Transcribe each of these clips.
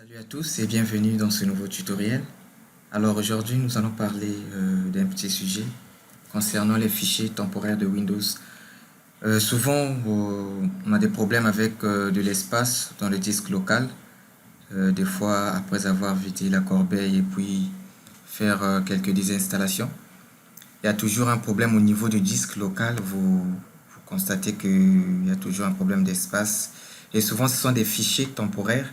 Salut à tous et bienvenue dans ce nouveau tutoriel. Alors aujourd'hui nous allons parler d'un petit sujet concernant les fichiers temporaires de Windows. Souvent on a des problèmes avec de l'espace dans le disque local. Des fois après avoir vidé la corbeille et puis faire quelques désinstallations. Il y a toujours un problème au niveau du disque local. Vous constatez qu'il y a toujours un problème d'espace. Et souvent ce sont des fichiers temporaires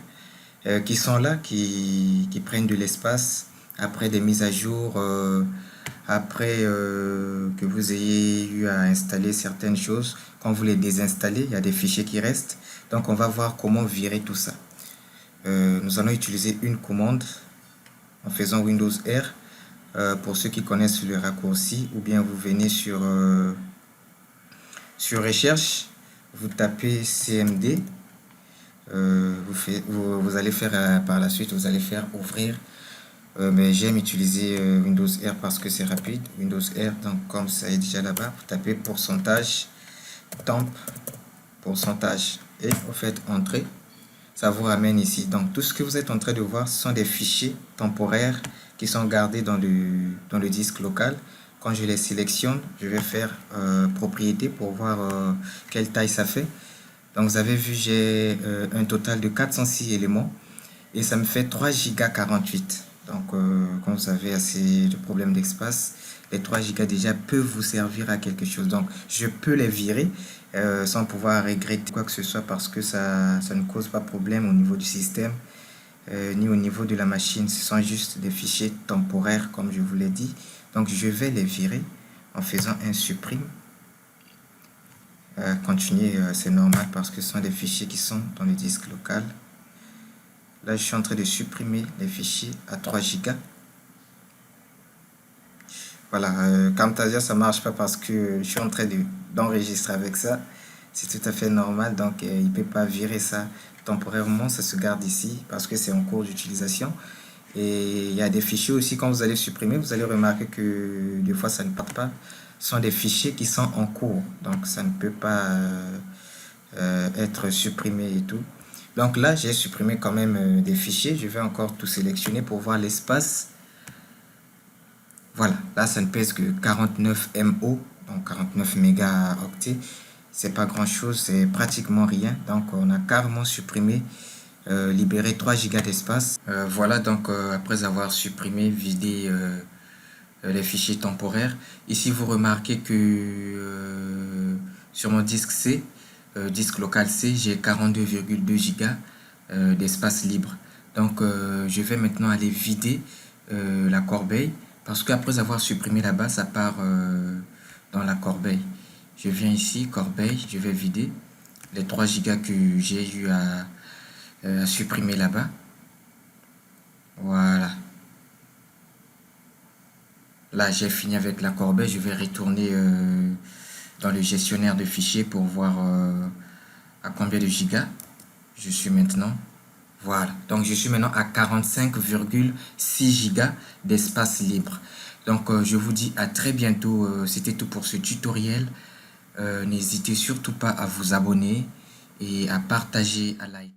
qui sont là, qui prennent de l'espace après des mises à jour, après que vous ayez eu à installer certaines choses. Quand vous les désinstallez, il y a des fichiers qui restent. Donc on va voir comment virer tout ça. Nous allons utiliser une commande en faisant Windows R. Pour ceux qui connaissent le raccourci, ou bien vous venez sur recherche, vous tapez CMD. Vous allez faire par la suite, vous allez faire ouvrir, mais j'aime utiliser Windows R parce que c'est rapide. Windows R, donc comme ça est déjà là-bas, vous tapez pourcentage temp pourcentage et vous faites entrer, ça vous ramène ici. Donc tout ce que vous êtes en train de voir, ce sont des fichiers temporaires qui sont gardés dans le disque local. Quand je les sélectionne, je vais faire propriété pour voir quelle taille ça fait. Donc vous avez vu, j'ai un total de 406 éléments et ça me fait 3 Go 48. Donc quand vous avez assez de problèmes d'espace, les 3 Go déjà peuvent vous servir à quelque chose. Donc je peux les virer sans pouvoir regretter quoi que ce soit parce que ça ne cause pas problème au niveau du système ni au niveau de la machine. Ce sont juste des fichiers temporaires comme je vous l'ai dit. Donc je vais les virer en faisant un supprime. Continuer, c'est normal parce que ce sont des fichiers qui sont dans le disque local. Là, je suis en train de supprimer les fichiers à 3 Go. Voilà, Camtasia, ça marche pas parce que je suis en train d'enregistrer avec ça. C'est tout à fait normal, donc il ne peut pas virer ça temporairement. Ça se garde ici parce que c'est en cours d'utilisation. Et il y a des fichiers aussi, quand vous allez supprimer, vous allez remarquer que des fois ça ne part pas. Ce sont des fichiers qui sont en cours, donc ça ne peut pas être supprimé et tout. Donc là, j'ai supprimé quand même des fichiers. Je vais encore tout sélectionner pour voir l'espace. Voilà, là ça ne pèse que 49 MO, donc 49 mégaoctets. C'est pas grand chose, c'est pratiquement rien. Donc on a carrément supprimé, libéré 3 Go d'espace. Voilà, donc après avoir supprimé, vidé les fichiers temporaires, ici vous remarquez que sur mon disque C, disque local C, j'ai 42,2 Go d'espace libre. Donc je vais maintenant aller vider la corbeille parce qu'après avoir supprimé là-bas, ça part dans la corbeille. Je viens ici, corbeille, je vais vider les 3 Go que j'ai eu à supprimer là-bas. Voilà. Là, j'ai fini avec la corbeille. Je vais retourner dans le gestionnaire de fichiers pour voir à combien de gigas je suis maintenant. Voilà. Donc, je suis maintenant à 45,6 gigas d'espace libre. Donc, je vous dis à très bientôt. C'était tout pour ce tutoriel. N'hésitez surtout pas à vous abonner et à partager, à liker.